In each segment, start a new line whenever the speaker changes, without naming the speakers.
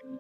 Good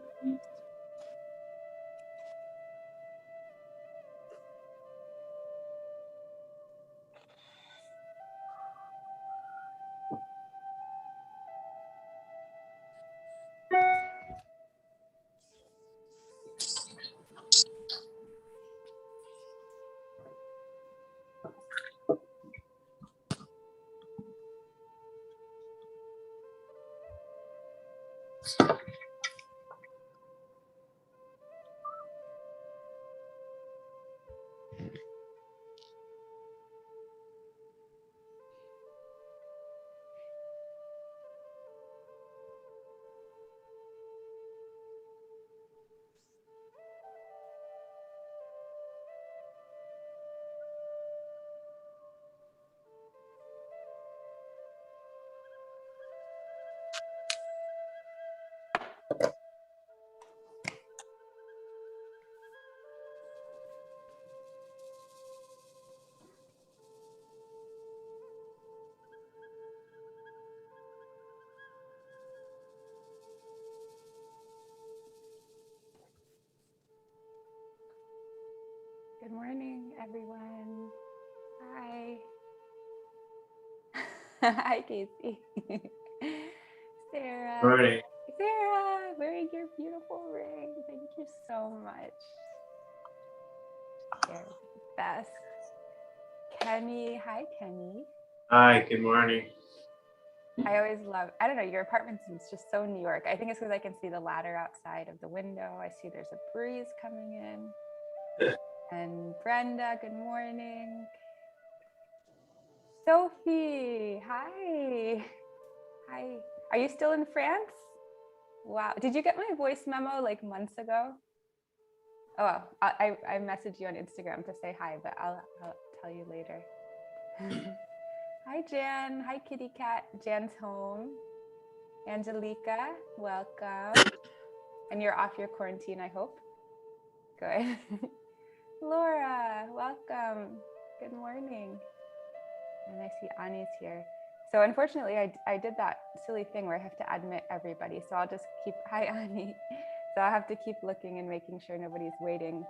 morning, everyone. Hi. Hi, Casey. Sarah.
Morning.
Sarah, wearing your beautiful ring. Thank you so much. You're the best. Kenny. Hi, Kenny.
Hi, good morning.
I always love, I don't know, your apartment is just so New York. I think it's because I can see the ladder outside of the window. I see there's a breeze coming in. And Brenda, good morning. Sophie, hi. Hi. Are you still in France? Wow. Did you get my voice memo like months ago? Oh, well, I messaged you on Instagram to say hi, but I'll tell you later. Hi, Jan. Hi, Kitty Cat. Jan's home. Angelica, welcome. And you're off your quarantine, I hope. Good. Laura, welcome. Good morning. And I see Ani's here. So unfortunately, I did that silly thing where I have to admit everybody. So I'll just keep, hi, Ani. So I'll have to keep looking and making sure nobody's waiting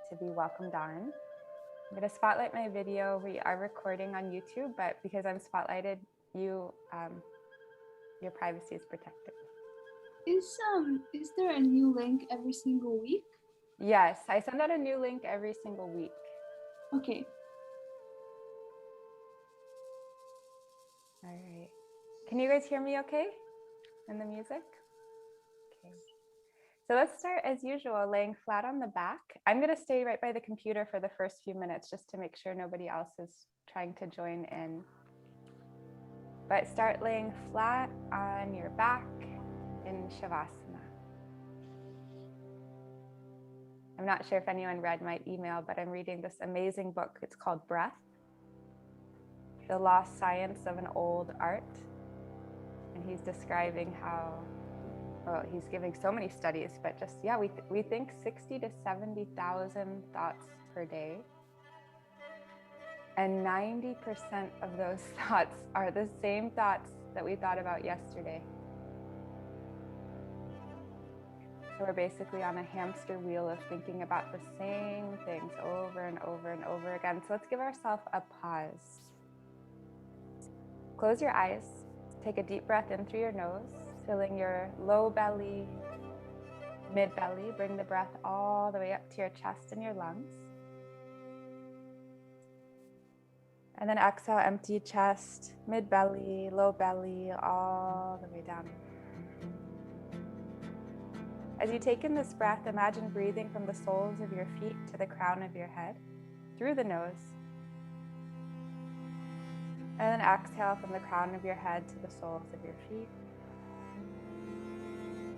to be welcomed on. I'm going to spotlight my video. We are recording on YouTube, but because I'm spotlighted, your privacy is protected.
Is there a new link every single week?
Yes, I send out a new link every single week.
Okay.
All right. Can you guys hear me okay? And the music? Okay. So let's start as usual, laying flat on the back. I'm going to stay right by the computer for the first few minutes just to make sure nobody else is trying to join in. But start laying flat on your back in Shavasana. I'm not sure if anyone read my email, but I'm reading this amazing book. It's called Breath, The Lost Science of an Old Art. And he's describing how, well, he's giving so many studies, but just, yeah, we think 60 to 70,000 thoughts per day. And 90% of those thoughts are the same thoughts that we thought about yesterday. So we're basically on a hamster wheel of thinking about the same things over and over and over again. So let's give ourselves a pause. Close your eyes. Take a deep breath in through your nose, filling your low belly, mid belly. Bring the breath all the way up to your chest and your lungs. And then exhale, empty chest, mid belly, low belly, all the way down. As you take in this breath, imagine breathing from the soles of your feet to the crown of your head, through the nose. And then exhale from the crown of your head to the soles of your feet.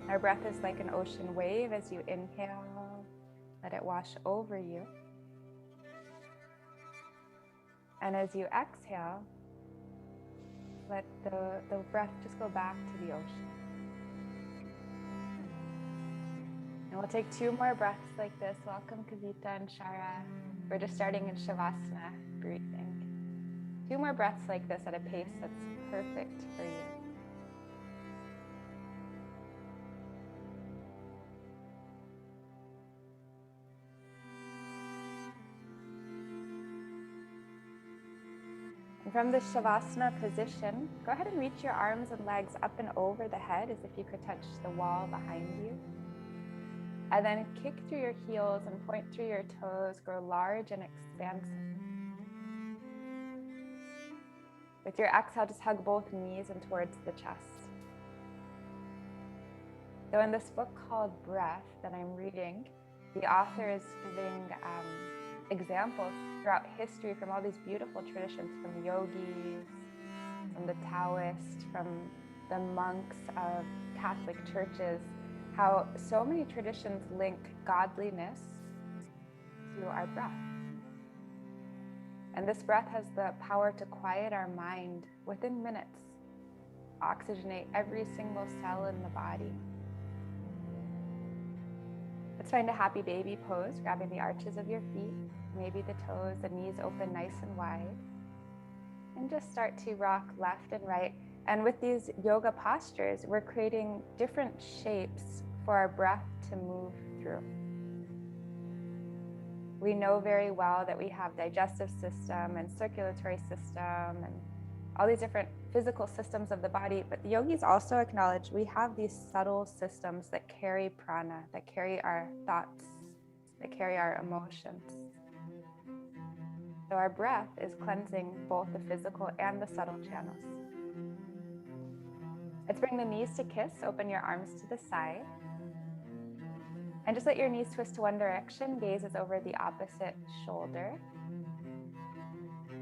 Our breath is like an ocean wave. As you inhale, let it wash over you. And as you exhale, let the breath just go back to the ocean. And we'll take 2 more breaths like this. Welcome, Kavita and Shara. We're just starting in Shavasana breathing. 2 more breaths like this at a pace that's perfect for you. And from the Shavasana position, go ahead and reach your arms and legs up and over the head as if you could touch the wall behind you. And then kick through your heels and point through your toes, grow large and expansive. With your exhale, just hug both knees and towards the chest. So in this book called Breath that I'm reading, the author is giving examples throughout history from all these beautiful traditions, from yogis, from the Taoists, from the monks of Catholic churches, how so many traditions link godliness to our breath. And this breath has the power to quiet our mind within minutes, oxygenate every single cell in the body. Let's find a happy baby pose, grabbing the arches of your feet, maybe the toes, the knees open nice and wide. And just start to rock left and right. And with these yoga postures, we're creating different shapes for our breath to move through. We know very well that we have digestive system and circulatory system and all these different physical systems of the body, but the yogis also acknowledge we have these subtle systems that carry prana, that carry our thoughts, that carry our emotions. So our breath is cleansing both the physical and the subtle channels. Let's bring the knees to kiss, open your arms to the side. And just let your knees twist to one direction, gaze is over the opposite shoulder.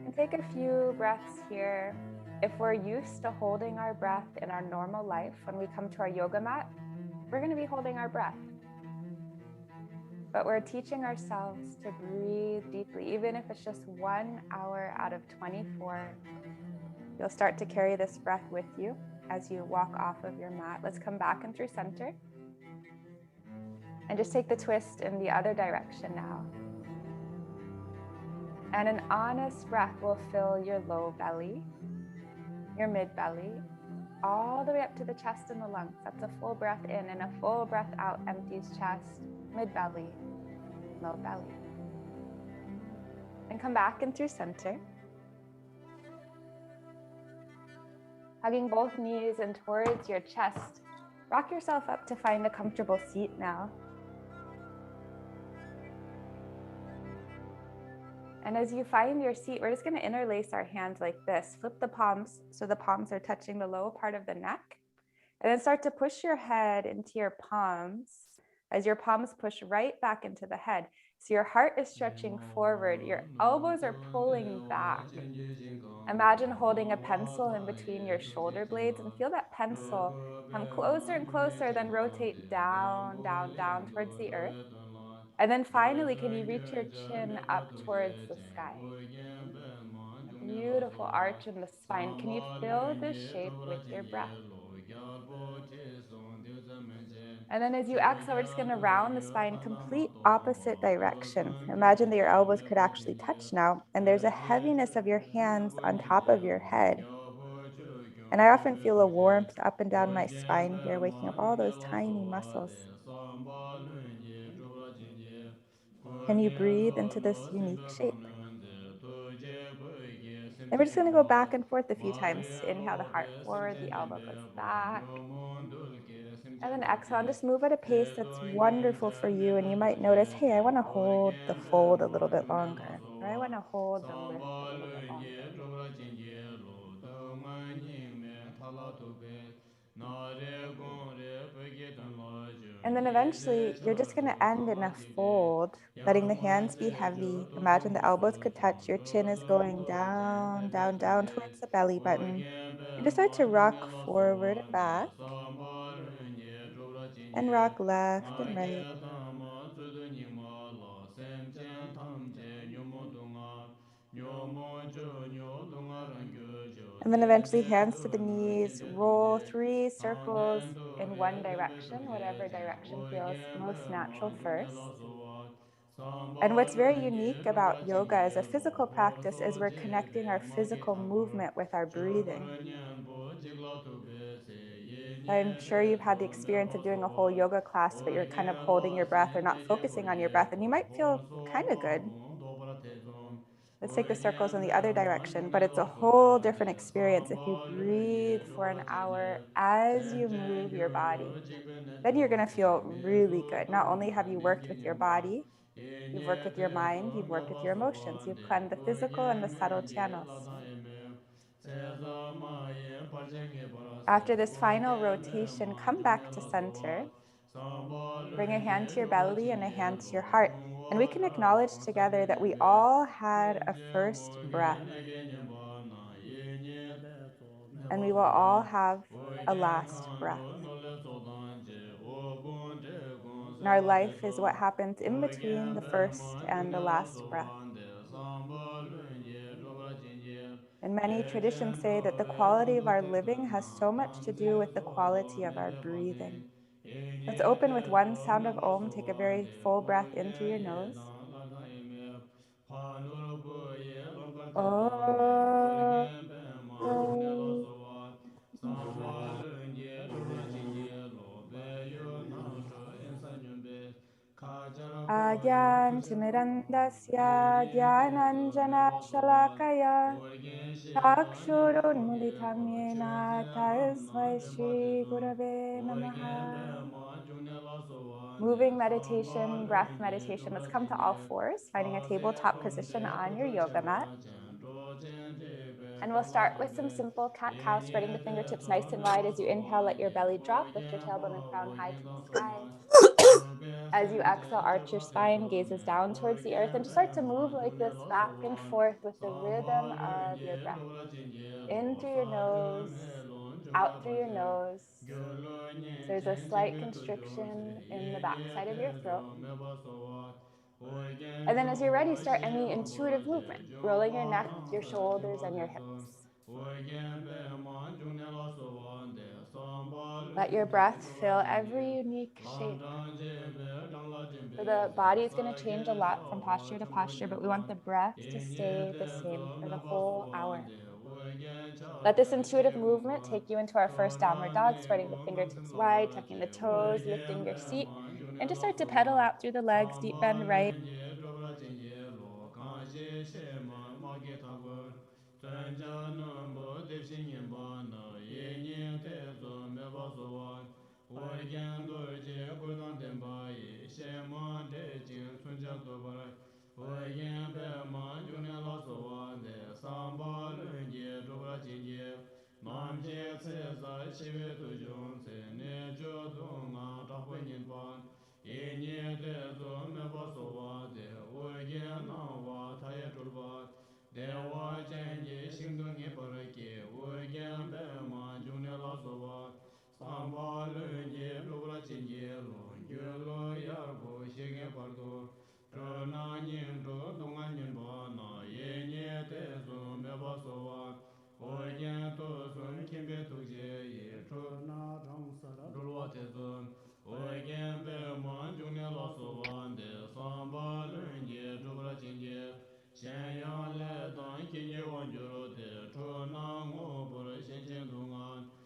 And take a few breaths here. If we're used to holding our breath in our normal life, when we come to our yoga mat, we're going to be holding our breath. But we're teaching ourselves to breathe deeply, even if it's just 1 hour out of 24. You'll start to carry this breath with you as you walk off of your mat. Let's come back and through center. And just take the twist in the other direction now. And an honest breath will fill your low belly, your mid belly, all the way up to the chest and the lungs. That's a full breath in, and a full breath out empties chest, mid belly, low belly. And come back and through center. Hugging both knees and towards your chest. Rock yourself up to find a comfortable seat now. And as you find your seat, we're just going to interlace our hands like this. Flip the palms so the palms are touching the lower part of the neck. And then start to push your head into your palms as your palms push right back into the head. So your heart is stretching forward. Your elbows are pulling back. Imagine holding a pencil in between your shoulder blades and feel that pencil come closer and closer, then rotate down, down, down towards the earth. And then finally, can you reach your chin up towards the sky? A beautiful arch in the spine. Can you fill this shape with your breath? And then as you exhale, we're just going to round the spine, complete opposite direction. Imagine that your elbows could actually touch now, and there's a heaviness of your hands on top of your head. And I often feel a warmth up and down my spine here, waking up all those tiny muscles. Can you breathe into this unique shape? And we're just going to go back and forth a few times. Inhale the heart forward, the elbow goes back. And then exhale, and just move at a pace that's wonderful for you. And you might notice, hey, I want to hold the fold a little bit longer, or I want to hold the lift a little bit longer. And then eventually, you're just going to end in a fold, letting the hands be heavy. Imagine the elbows could touch. Your chin is going down, down, down towards the belly button. And just start to rock forward and back, and rock left and right. And then eventually hands to the knees, roll 3 circles in one direction, whatever direction feels most natural first. And what's very unique about yoga as a physical practice is we're connecting our physical movement with our breathing. I'm sure you've had the experience of doing a whole yoga class, but you're kind of holding your breath or not focusing on your breath, and you might feel kind of good. Let's take the circles in the other direction, but it's a whole different experience if you breathe for an hour as you move your body. Then you're going to feel really good. Not only have you worked with your body, you've worked with your mind, you've worked with your emotions, you've cleansed the physical and the subtle channels. After this final rotation, come back to center. Bring a hand to your belly and a hand to your heart. And we can acknowledge together that we all had a first breath. And we will all have a last breath. And our life is what happens in between the first and the last breath. And many traditions say that the quality of our living has so much to do with the quality of our breathing. Let's open with one sound of Om. Take a very full breath in through your nose. Agyan Timirandasya Gyananjana Shalakaya Chakshurunmilitam Yena Tasmai Shri Gurave Namaha. Moving meditation, breath meditation. Let's come to all fours, finding a tabletop position on your yoga mat. And we'll start with some simple cat-cow, spreading the fingertips nice and wide. As you inhale, let your belly drop, lift your tailbone and crown high to the sky. As you exhale, arch your spine, gazes down towards the earth, and just start to move like this back and forth with the rhythm of your breath. In through your nose, out through your nose. So there's a slight constriction in the backside of your throat. And then as you're ready, start any intuitive movement, rolling your neck, your shoulders, and your hips. Let your breath fill every unique shape. So the body is going to change a lot from posture to posture, but we want the breath to stay the same for the whole hour. Let this intuitive movement take you into our first downward dog, spreading the fingertips wide, tucking the toes, lifting your seat, and just start to pedal out through the legs, deep bend right.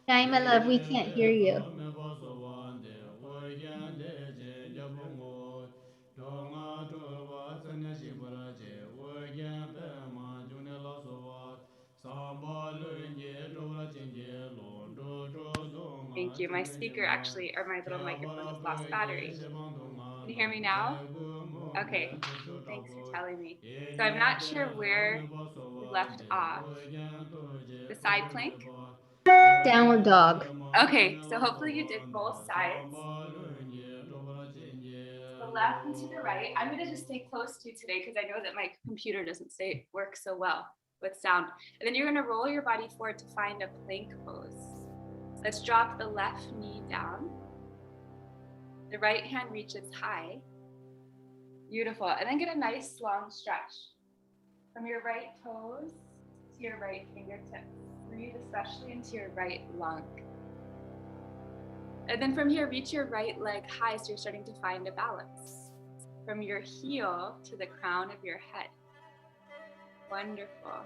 Hi, my love, we can't hear you.
Thank you. My speaker actually, or my little microphone just lost battery. Can you hear me now? Okay, thanks for telling me. So I'm not sure where we left off. The side plank?
Downward dog.
Okay, so hopefully you did both sides. The left and to the right. I'm going to just stay close to today because I know that my computer doesn't work so well with sound. And then you're going to roll your body forward to find a plank pose. Let's drop the left knee down. The right hand reaches high. Beautiful. And then get a nice long stretch from your right toes to your right fingertips. Breathe especially into your right lung. And then from here, reach your right leg high so you're starting to find a balance. From your heel to the crown of your head. Wonderful.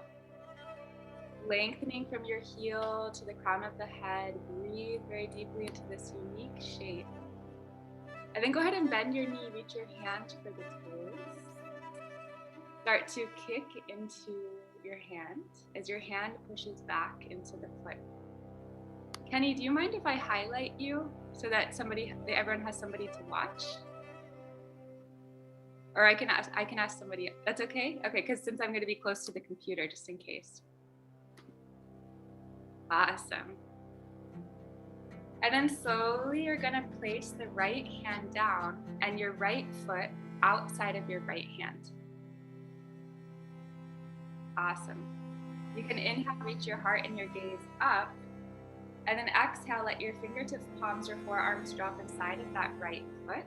Lengthening from your heel to the crown of the head. Breathe very deeply into this unique shape. And then go ahead and bend your knee, reach your hand for the toes. start to kick into your hand as your hand pushes back into the foot. Kenny, do you mind if I highlight you so that everyone has somebody to watch? Or I can ask somebody. That's okay? Okay, because since I'm going to be close to the computer, just in case. Awesome. And then slowly you're going to place the right hand down and your right foot outside of your right hand. Awesome. You can inhale, reach your heart and your gaze up. And then exhale, let your fingertips, palms, or forearms drop inside of that right foot.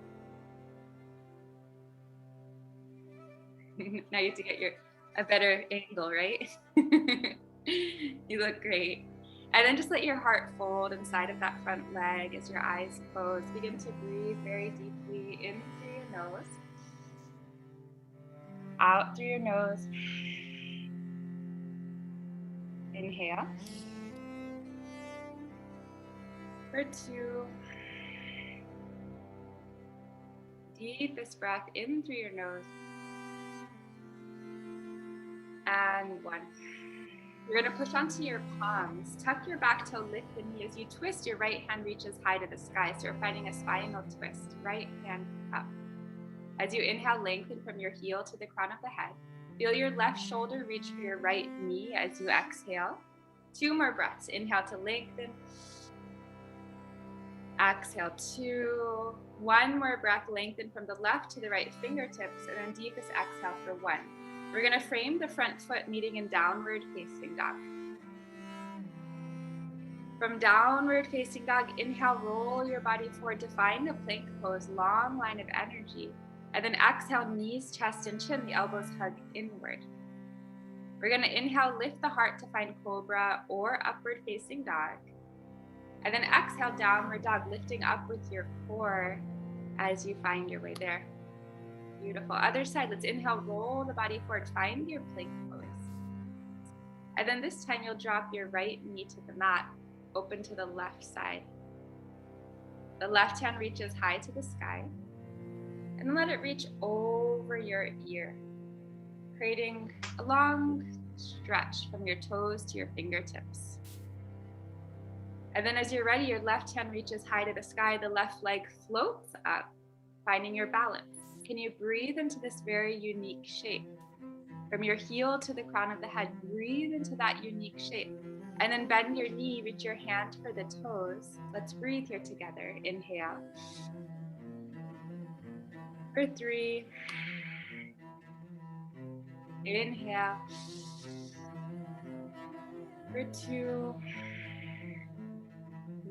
Now you have to get a better angle, right? You look great. And then just let your heart fold inside of that front leg as your eyes close. Begin to breathe very deeply in through your nose. Out through your nose. Inhale. For 2. Deepest breath in through your nose. And 1. You're going to push onto your palms. Tuck your back toe, lift the knee. As you twist, your right hand reaches high to the sky. So you're finding a spinal twist. Right hand up. As you inhale, lengthen from your heel to the crown of the head. Feel your left shoulder reach for your right knee as you exhale. 2 more breaths. Inhale to lengthen. Exhale, 2. 1 more breath, lengthen from the left to the right fingertips, and then deepest exhale for 1. We're going to frame the front foot meeting in downward facing dog. From downward facing dog, inhale, roll your body forward to find a plank pose, long line of energy. And then exhale, knees, chest, and chin, the elbows hug inward. We're going to inhale, lift the heart to find cobra or upward facing dog. And then exhale, downward dog, lifting up with your core as you find your way there. Beautiful. Other side, let's inhale, roll the body forward, find your plank pose. And then this time you'll drop your right knee to the mat, open to the left side. The left hand reaches high to the sky. And then let it reach over your ear, creating a long stretch from your toes to your fingertips. And then as you're ready, your left hand reaches high to the sky, the left leg floats up, finding your balance. Can you breathe into this very unique shape? From your heel to the crown of the head, breathe into that unique shape. And then bend your knee, reach your hand for the toes. Let's breathe here together. Inhale. For 3. Inhale. For 2.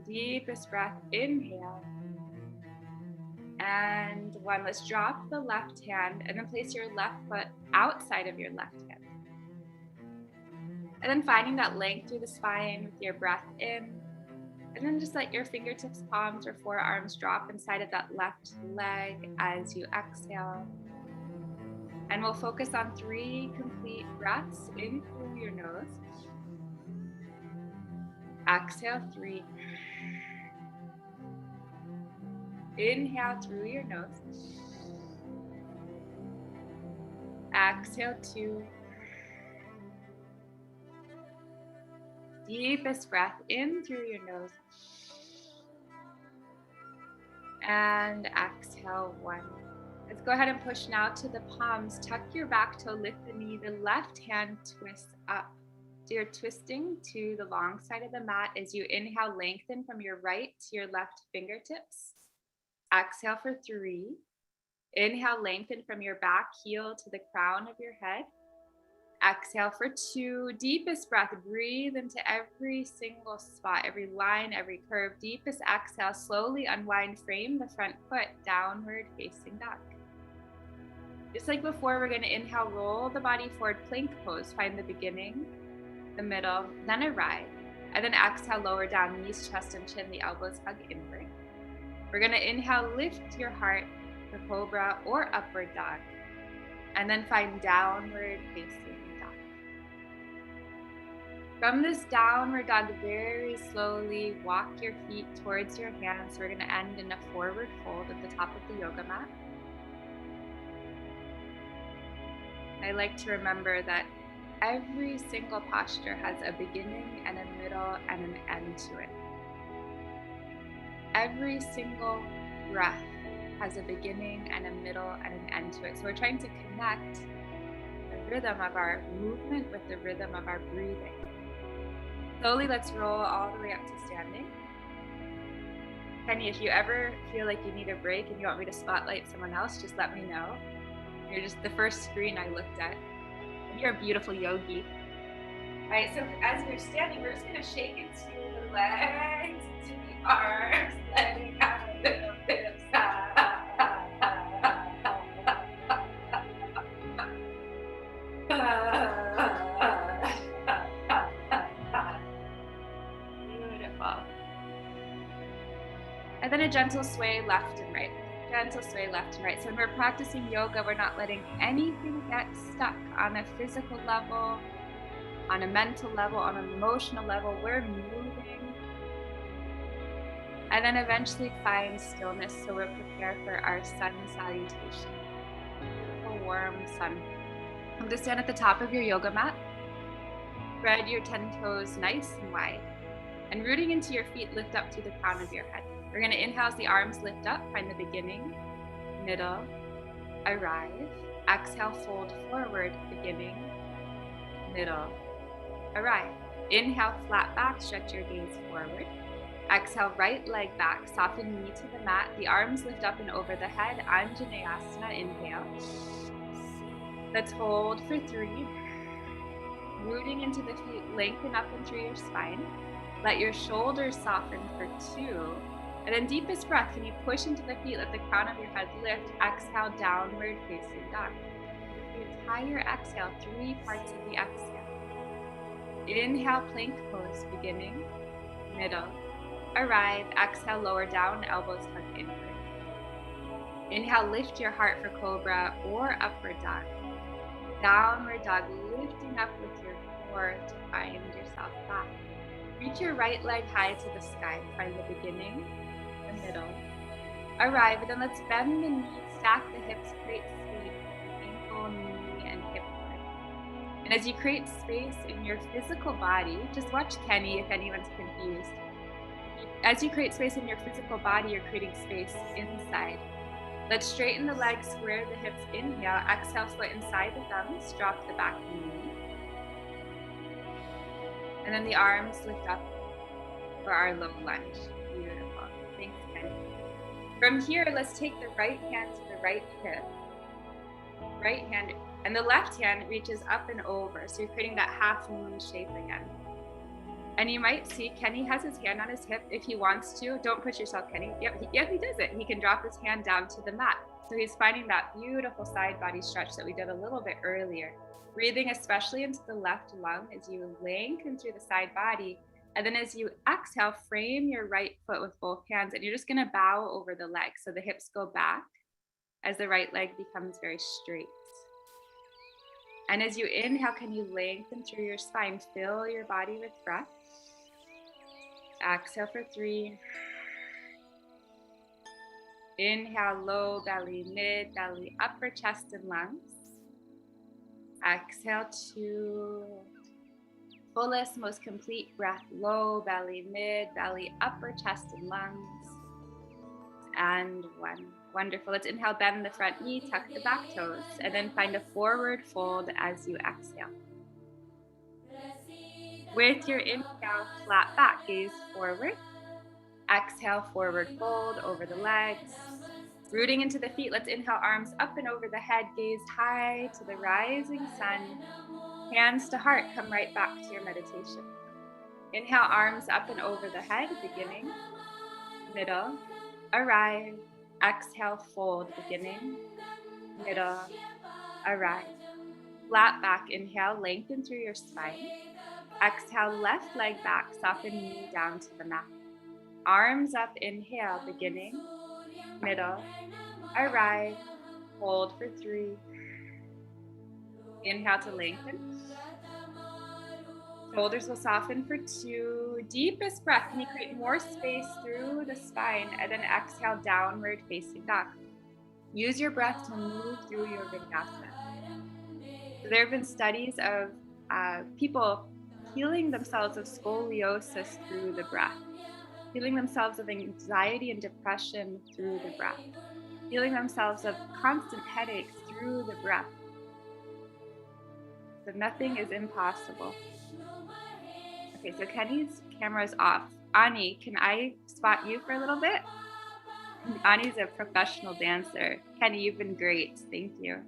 Deepest breath, inhale. And 1, let's drop the left hand and then place your left foot outside of your left hand. And then finding that length through the spine with your breath in. And then just let your fingertips, palms, or forearms drop inside of that left leg as you exhale. And we'll focus on 3 complete breaths in through your nose. Exhale, 3. Inhale through your nose. Exhale, 2. Deepest breath in through your nose. And exhale, 1. Let's go ahead and push now to the palms. Tuck your back toe, lift the knee. The left hand twists up. So you're twisting to the long side of the mat as you inhale, lengthen from your right to your left fingertips. Exhale for 3. Inhale, lengthen from your back heel to the crown of your head. Exhale for 2. Deepest breath, breathe into every single spot, every line, every curve. Deepest exhale, slowly unwind, frame the front foot, downward facing dog. Just like before, we're going to inhale, roll the body forward, plank pose. Find the beginning, the middle, then a ride. And then exhale, lower down, knees, chest, and chin, the elbows hug inward. We're going to inhale, lift your heart for cobra or upward dog. And then find downward facing dog. From this downward dog, very slowly walk your feet towards your hands. We're going to end in a forward fold at the top of the yoga mat. I like to remember that every single posture has a beginning and a middle and an end to it. Every single breath has a beginning and a middle and an end to it. So we're trying to connect the rhythm of our movement with the rhythm of our breathing. Slowly, let's roll all the way up to standing. Kenny, if you ever feel like you need a break and you want me to spotlight someone else, just let me know. You're just the first screen I looked at. You're a beautiful yogi. All right, so as we're standing, we're just gonna shake into the legs, to the arms, letting out a little bit of sigh. Beautiful. And then a gentle sway left and right. Gentle sway left and right. So when we're practicing yoga, we're not letting anything get stuck on a physical level, on a mental level, on an emotional level. We're moving. And then eventually find stillness so we're prepared for our sun salutation. Beautiful warm sun. I'm going to stand at the top of your yoga mat. Spread your 10 toes nice and wide. And rooting into your feet, lift up to the crown of your head. We're going to inhale as the arms lift up, find the beginning, middle, arrive. Exhale, fold forward, beginning, middle, arrive. Inhale, flat back, stretch your gaze forward. Exhale, right leg back, soften knee to the mat. The arms lift up and over the head, Anjaneyasana, inhale. Let's hold for 3. Rooting into the feet, lengthen up and through your spine. Let your shoulders soften for 2. And then deepest breath, can you push into the feet, let the crown of your head lift. Exhale, downward facing dog. The entire exhale, 3 parts of the exhale. Inhale, plank pose, beginning, middle, arrive. Exhale, lower down, elbows hug inward. Inhale, lift your heart for cobra or upward dog. Downward dog, lifting up with your core to find yourself back. Reach your right leg high to the sky. Find the beginning, the middle. Arrive, and then let's bend the knees, stack the hips, create space, ankle, knee, and hip width. And as you create space in your physical body, just watch Kenny if anyone's confused. As you create space in your physical body, you're creating space inside. Let's straighten the legs, square the hips, inhale, exhale, foot inside the thumbs, drop the back knee. And then the arms lift up for our low lunge. Beautiful. Thanks, Kenny. From here, let's take the right hand to the right hip. Right hand, and the left hand reaches up and over. So you're creating that half moon shape again. And you might see Kenny has his hand on his hip if he wants to. Don't push yourself, Kenny. Yep, he does it. He can drop his hand down to the mat. So he's finding that beautiful side body stretch that we did a little bit earlier. Breathing especially into the left lung as you lengthen through the side body. And then as you exhale, frame your right foot with both hands. And you're just going to bow over the leg. So the hips go back as the right leg becomes very straight. And as you inhale, can you lengthen through your spine? Fill your body with breath. Exhale for 3. Inhale, low belly, mid belly, upper chest and lungs. Exhale, 2. Fullest, most complete breath, low belly, mid belly, upper chest and lungs. And 1. Wonderful. Let's inhale, bend the front knee, tuck the back toes, and then find a forward fold as you exhale. With your inhale, flat back, gaze forward. Exhale, forward fold over the legs. Rooting into the feet, let's inhale, arms up and over the head, gaze high to the rising sun. Hands to heart, come right back to your meditation. Inhale, arms up and over the head, beginning, middle, arrive. Exhale, fold, beginning, middle, arrive. Flat back, inhale, lengthen through your spine. Exhale, left leg back, soften knee down to the mat. Arms up, inhale, beginning, middle, arrive, hold for 3. Inhale to lengthen. Shoulders will soften for 2. Deepest breath. Can you create more space through the spine? And then exhale, downward facing dog. Use your breath to move through your Vinyasa. There have been studies of people healing themselves of scoliosis through the breath, healing themselves of anxiety and depression through the breath, healing themselves of constant headaches through the breath. So nothing is impossible. Okay, so Kenny's camera is off. Ani, can I spot you for a little bit? Ani's a professional dancer. Kenny, you've been great. Thank you.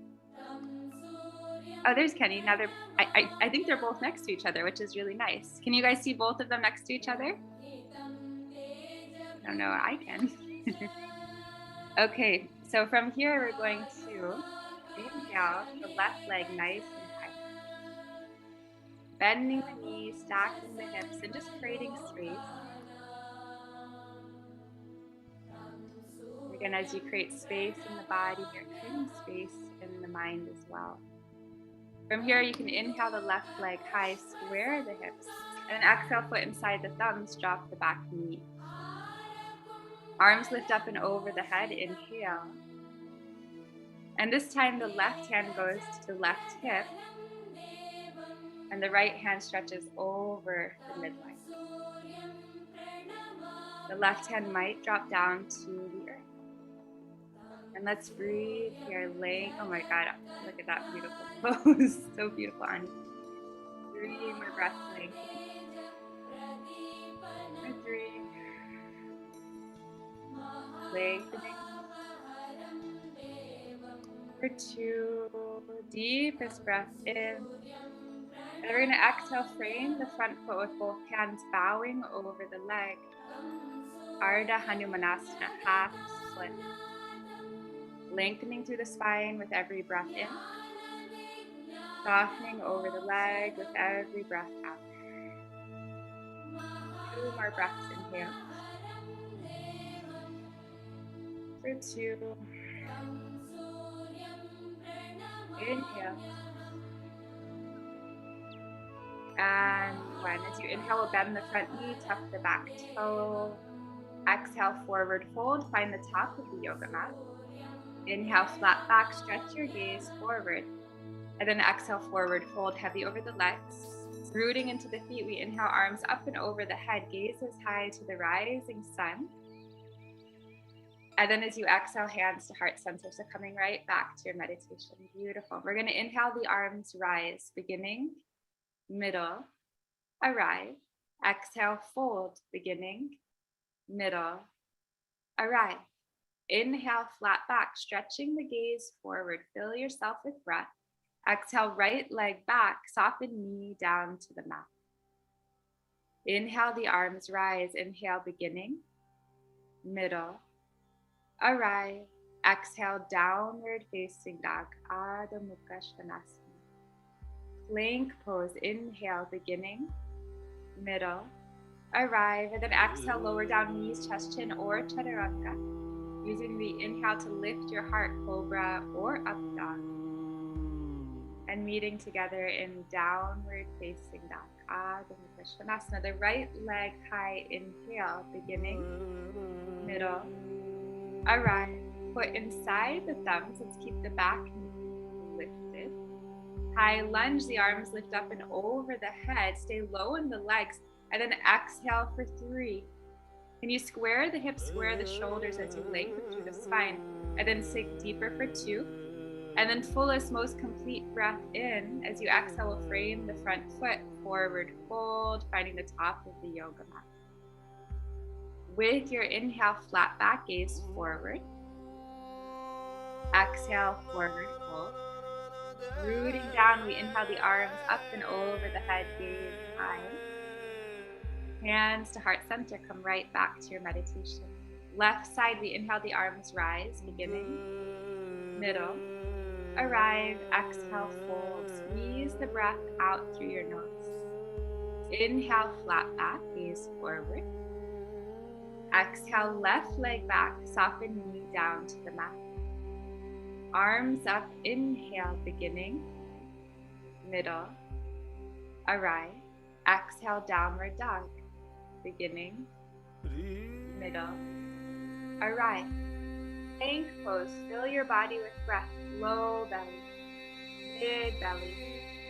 Oh, there's Kenny. Now I think they're both next to each other, which is really nice. Can you guys see both of them next to each other? I don't know, I can. Okay, so from here we're going to inhale the left leg nice and high. Bending the knees, stacking the hips, and just creating space. Again, as you create space in the body, you're creating space in the mind as well. From here, you can inhale the left leg high, square the hips, and then exhale, foot inside the thumbs, drop the back knee. Arms lift up and over the head, inhale. And this time the left hand goes to the left hip, and the right hand stretches over the midline. The left hand might drop down to the earth. And let's breathe here, laying, oh my God, look at that beautiful pose. So beautiful, Ani. 3 more breaths, lengthening. And 3. Lengthening. For 2, deepest breath in. And we're gonna exhale, frame the front foot with both hands bowing over the leg. Ardha Hanumanasana, half split. Lengthening through the spine with every breath in. Softening over the leg with every breath out. 2 more breaths, inhale. For 2. Inhale. And 1. As you inhale, bend the front knee, tuck the back toe. Exhale, forward fold. Find the top of the yoga mat. Inhale, flat back, stretch your gaze forward. And then exhale, forward fold, heavy over the legs. Rooting into the feet, we inhale, arms up and over the head, gazes high to the rising sun. And then as you exhale, hands to heart center, so coming right back to your meditation. Beautiful. We're going to inhale, the arms rise, beginning, middle, arrive. Exhale, fold, beginning, middle, arrive. Inhale, flat back, stretching the gaze forward. Fill yourself with breath. Exhale, right leg back, soften knee down to the mat. Inhale, the arms rise. Inhale, beginning, middle, arrive. Exhale, downward facing dog, Adho Mukha Svanasana. Plank pose. Inhale, beginning, middle, arrive. And then exhale, lower down knees, chest, chin, or chaturanga. Using the inhale to lift your heart, cobra or up dog. And meeting together in downward facing dog, Adho Mukha Svanasana. The right leg high, inhale, beginning, middle, arrive. Foot inside the thumbs, let's keep the back knee lifted. High lunge, the arms lift up and over the head, stay low in the legs, and then exhale for 3. Can you square the hips, square the shoulders as you lengthen through the spine, and then sink deeper for 2. And then fullest, most complete breath in. As you exhale, we'll frame the front foot, forward fold, finding the top of the yoga mat. With your inhale, flat back, gaze forward. Exhale, forward fold. Rooting down, we inhale, the arms up and over the head, gaze high. Hands to heart center, come right back to your meditation. Left side, we inhale, the arms rise, beginning, middle, arrive. Exhale, fold. Squeeze the breath out through your nose. Inhale, flat back, gaze forward. Exhale, left leg back, soften knee down to the mat. Arms up, inhale, beginning, middle, arrive. Exhale, downward dog, beginning, middle, arrive. Plank pose, fill your body with breath, low belly.
big belly,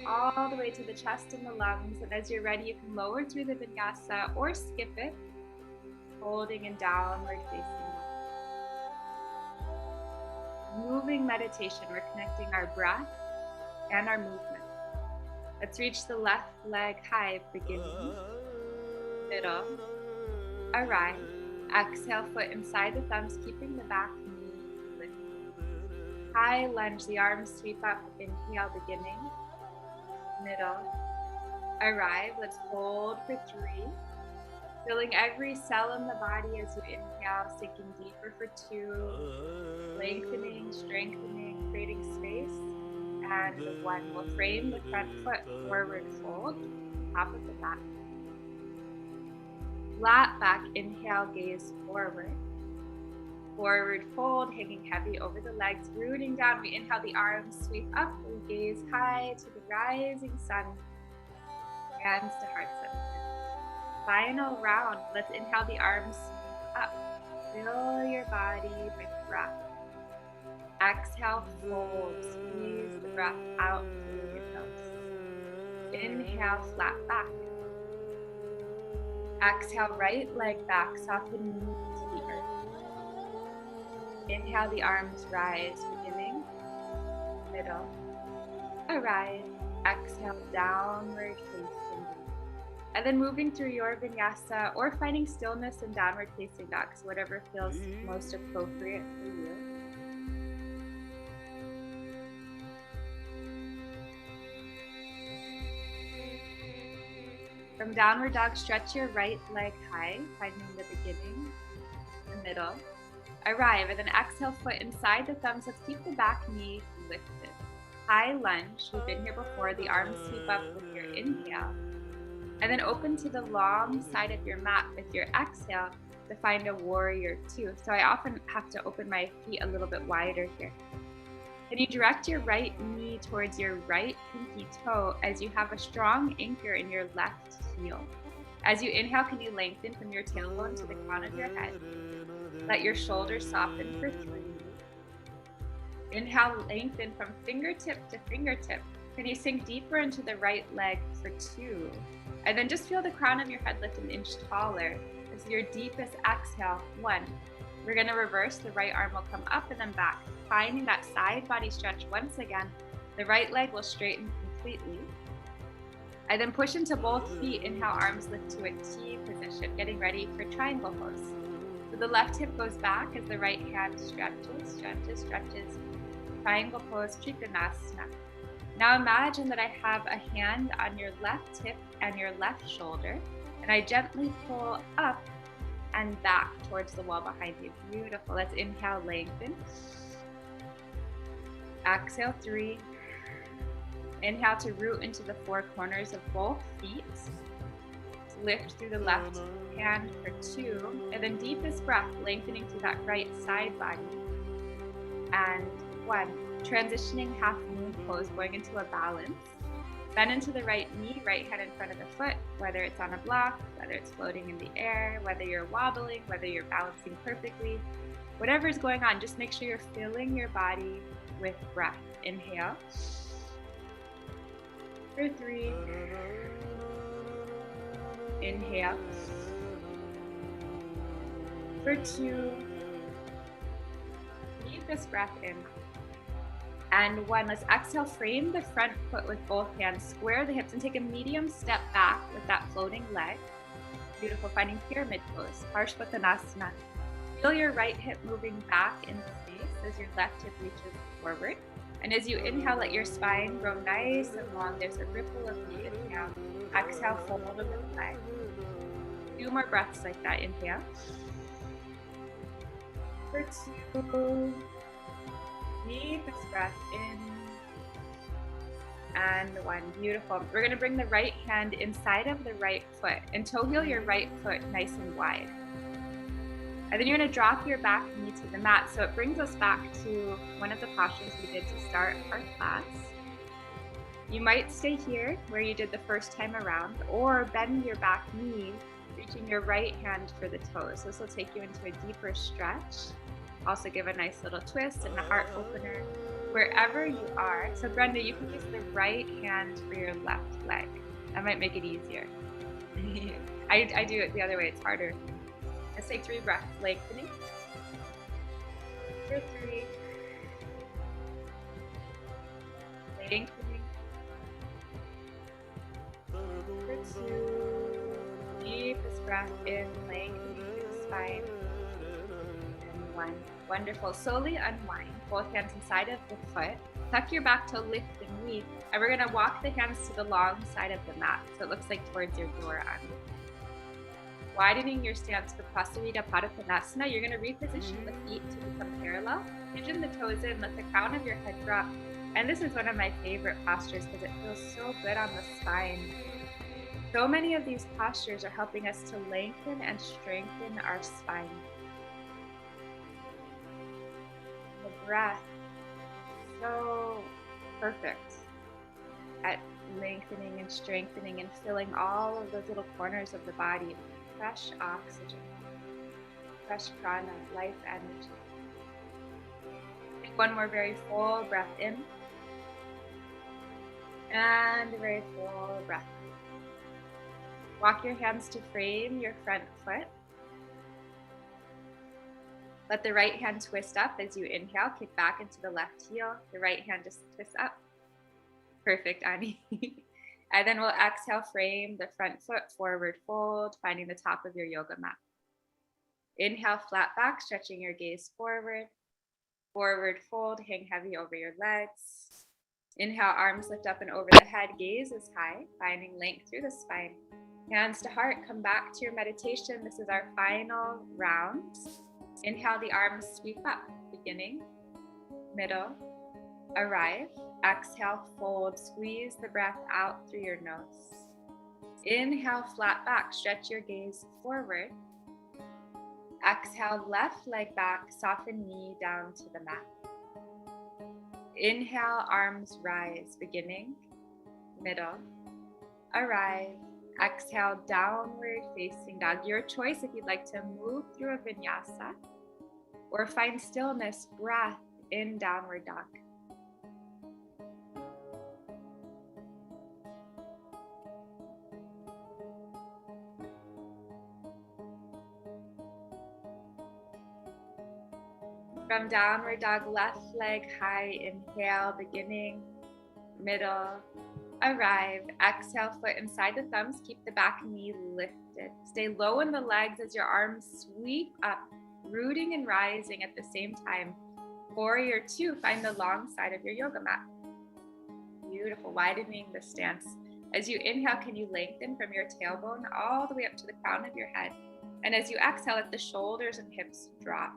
all the way to the chest and the lungs. And as you're ready, you can lower through the vinyasa or skip it, holding in downward facing dog. Moving meditation, we're connecting our breath and our movement. Let's reach the left leg high, beginning, middle, arrive. Exhale, foot inside the thumbs, keeping the back knee lifted. High lunge, the arms sweep up, inhale, beginning, middle, arrive. Let's hold for 3. Filling every cell in the body as you inhale, sinking deeper for 2, lengthening, strengthening, creating space. And 1, we'll frame the front foot, forward fold, top of the mat. Flat back, inhale, gaze forward. Forward fold, hanging heavy over the legs, rooting down. We inhale, the arms sweep up. We gaze high to the rising sun. Hands to heart center. Final round. Let's inhale, the arms up. Fill your body with breath. Exhale, fold. Squeeze the breath out through your nose. Inhale, flat back. Exhale, right leg back, soften knee to the earth. Inhale, the arms rise, beginning, middle, arrive. Exhale, downward facing dog. And then moving through your vinyasa or finding stillness in downward facing dog, so whatever feels most appropriate for you. From downward dog, stretch your right leg high, finding the beginning, the middle. Arrive, and then exhale, foot inside the thumbs. Let's keep the back knee lifted. High lunge, we've been here before. The arms sweep up with your inhale. And then open to the long side of your mat with your exhale to find a warrior 2. So I often have to open my feet a little bit wider here. Then you direct your right knee towards your right pinky toe as you have a strong anchor in your left heel. As you inhale, can you lengthen from your tailbone to the crown of your head? Let your shoulders soften for 3. Inhale, lengthen from fingertip to fingertip. Can you sink deeper into the right leg for 2? And then just feel the crown of your head lift an inch taller. This is your deepest exhale. 1. We're going to reverse. The right arm will come up and then back. Finding that side body stretch once again. The right leg will straighten completely. And then push into both feet. Inhale, arms lift to a T position, getting ready for triangle pose. So the left hip goes back as the right hand stretches, stretches, stretches. Triangle pose, Trikonasana. Now imagine that I have a hand on your left hip and your left shoulder, and I gently pull up and back towards the wall behind you. Beautiful. Let's inhale, lengthen. Exhale, 3. Inhale to root into the 4 corners of both feet. Lift through the left hand for 2. And then deepest breath, lengthening through that right side body. And 1. Transitioning half moon pose, going into a balance. Bend into the right knee, right hand in front of the foot, whether it's on a block, whether it's floating in the air, whether you're wobbling, whether you're balancing perfectly. Whatever is going on, just make sure you're filling your body with breath. Inhale. For 3. Inhale. For 2. Deepest breath in. And 1, let's exhale, frame the front foot with both hands, square the hips, and take a medium step back with that floating leg. Beautiful, finding pyramid pose, Parshvottanasana. Feel your right hip moving back in space as your left hip reaches forward. And as you inhale, let your spine grow nice and long. There's a ripple of the inhale. Exhale, fold over the leg. 2 more breaths like that. Inhale. For 2. Deepest breath in. And 1. Beautiful. We're going to bring the right hand inside of the right foot and toe heel your right foot nice and wide. And then you're going to drop your back knee to the mat. So it brings us back to one of the postures we did to start our class. You might stay here where you did the first time around, or bend your back knee, reaching your right hand for the toes. This will take you into a deeper stretch. Also give a nice little twist and a heart opener. wherever you are. So Brenda, you can use the right hand for your left leg. That might make it easier. I do it the other way, it's harder. Let's take 3 breaths, lengthening. For 3. Lengthening. For 2. Deepest breath in, lengthening through the spine. And 1. Wonderful. Slowly unwind both hands inside of the foot. Tuck your back toe, lift the knee, and we're going to walk the hands to the long side of the mat, so it looks like towards your door arm. Widening your stance for Prasarita Padappanasana, you're going to reposition the feet to become parallel. Pigeon the toes in, let the crown of your head drop. And this is one of my favorite postures because it feels so good on the spine. So many of these postures are helping us to lengthen and strengthen our spine. The breath, so perfect at lengthening and strengthening and filling all of those little corners of the body with fresh oxygen, fresh prana, life energy. Take one more very full breath in and a very full breath. Walk your hands to frame your front foot. Let the right hand twist up as you inhale, kick back into the left heel. The right hand just twists up. Perfect, Annie. And then we'll exhale, frame the front foot, forward fold, finding the top of your yoga mat. Inhale, flat back, stretching your gaze forward. Forward fold, hang heavy over your legs. Inhale, arms lift up and over the head, gaze is high, finding length through the spine. Hands to heart, come back to your meditation. This is our final round. Inhale, the arms sweep up, beginning, middle, arrive. Exhale, fold, squeeze the breath out through your nose. Inhale, flat back, stretch your gaze forward. Exhale, left leg back, soften knee down to the mat. Inhale, arms rise, beginning, middle, arrive. Exhale, downward facing dog. Your choice if you'd like to move through a vinyasa or find stillness, breath in downward dog. From downward dog, left leg high, inhale, beginning, middle, arrive. Exhale, foot inside the thumbs, keep the back knee lifted. Stay low in the legs as your arms sweep up, rooting and rising at the same time. Warrior 2, find the long side of your yoga mat. Beautiful, widening the stance. As you inhale, can you lengthen from your tailbone all the way up to the crown of your head? And as you exhale, let the shoulders and hips drop.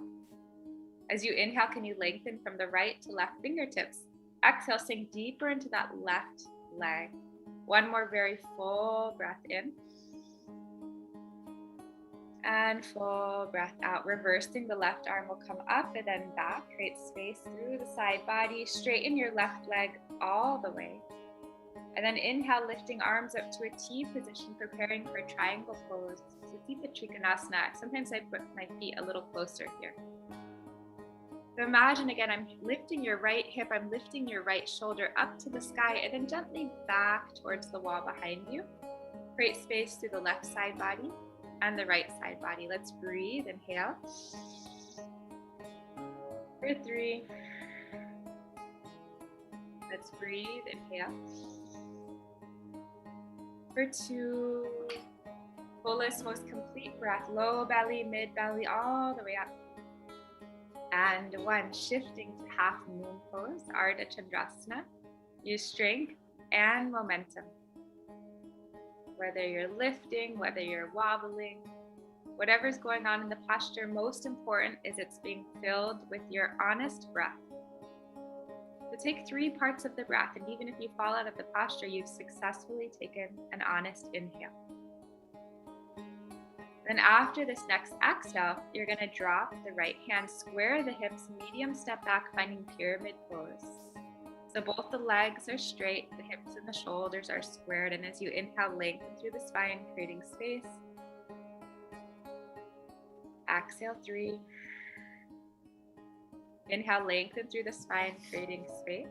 As you inhale, can you lengthen from the right to left fingertips? Exhale, sink deeper into that left leg. One more very full breath in. And full breath out. Reversing, the left arm will come up and then back. Create space through the side body. Straighten your left leg all the way. And then inhale, lifting arms up to a T position, preparing for a triangle pose. So keep the Trikonasana. Sometimes I put my feet a little closer here. So imagine again, I'm lifting your right hip, I'm lifting your right shoulder up to the sky and then gently back towards the wall behind you. Create space through the left side body and the right side body. Let's breathe, inhale. For 3. Let's breathe, inhale. For 2. Fullest, most complete breath, low belly, mid belly, all the way up. And 1, shifting to half moon pose, Ardha Chandrasana. Use strength and momentum. Whether you're lifting, whether you're wobbling, whatever's going on in the posture, most important is it's being filled with your honest breath. So take 3 parts of the breath, and even if you fall out of the posture, you've successfully taken an honest inhale. Then after this next exhale, you're going to drop the right hand, square the hips, medium step back, finding pyramid pose. So both the legs are straight, the hips and the shoulders are squared, and as you inhale, lengthen through the spine, creating space. Exhale, 3. Inhale, lengthen through the spine, creating space.